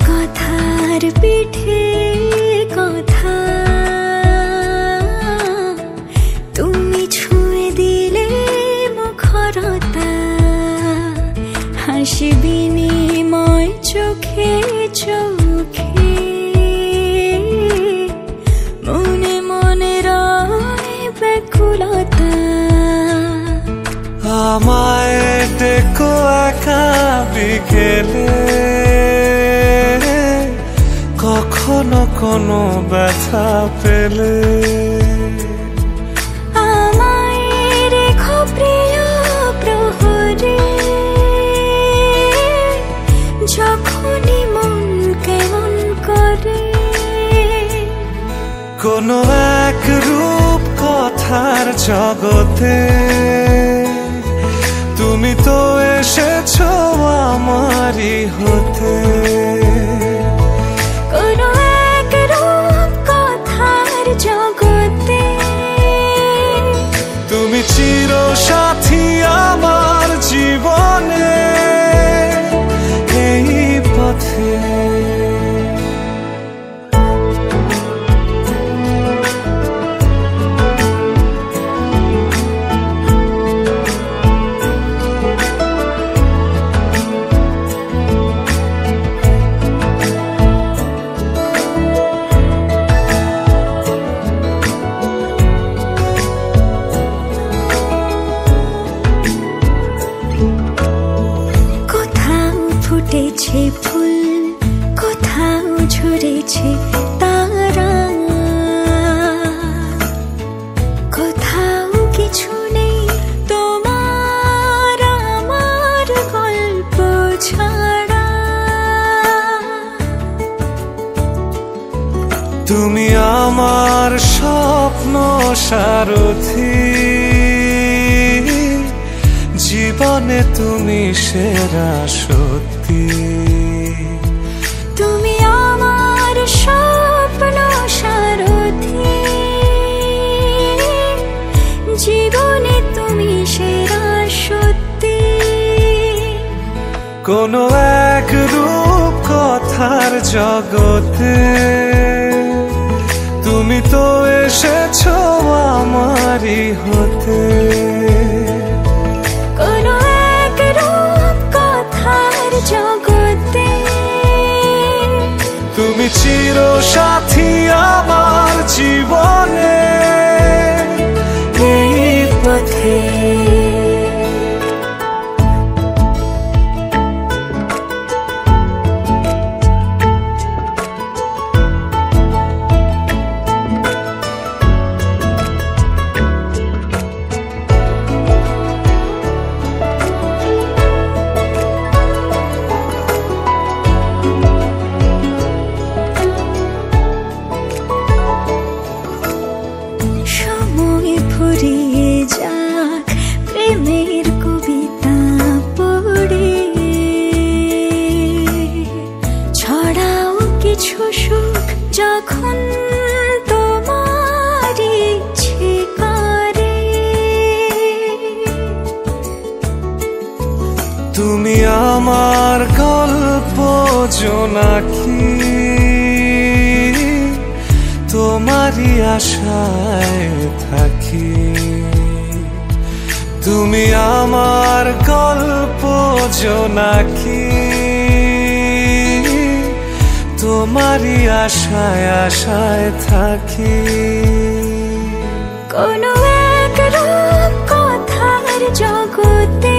কথার পিঠে কথা তুমি ছুঁয়ে দিলে মুখরতা হাসি বিনিময় চোখে চোখে মনে মনে রয় ব্যাকুলতা আমায় ডেকো একা বিকেলে কখনো কোনো ব্যথা পেলে আমায় রেখো প্রিয় প্রহরে যখনই মন কেমন করে কোনো এক রূপ কথার জগতে তুমি তো এসেছো আমারই হতে কোনো এক রূপ কথার জগতে তুমি চির সাথী আমার জীবনে এই পথে ফুটেছে ফুল কোথাও ঝরেছে তারা কোথাও কিছু নেই তোমার আমার গল্প ছাড়া তুমি আমার স্বপ্ন সারথি জীবনে তুমি সেরা সত্যি তুমি আমার স্বপ্ন সারথি জীবনে তুমি সেরা সত্যি কোনো এক রূপ কথার জগতে তুমি তো এসেছো আমারই হতে কোনো এক রূপ কথার জগতে তুমি চির সাথী আমার জীবনে এই পথে ফুরিয়ে যাক প্রেমের কবিতা পড়ে ছড়াও কিছু সুখ যখন তোমার ইচ্ছে করে তুমি আমার গল্প জোনাকি তোমারই আশায় থাকি তুমি আমার গল্প জোনাকি তোমারই আশায় আশায় থাকি কোনো এক রূপ কথার জগতে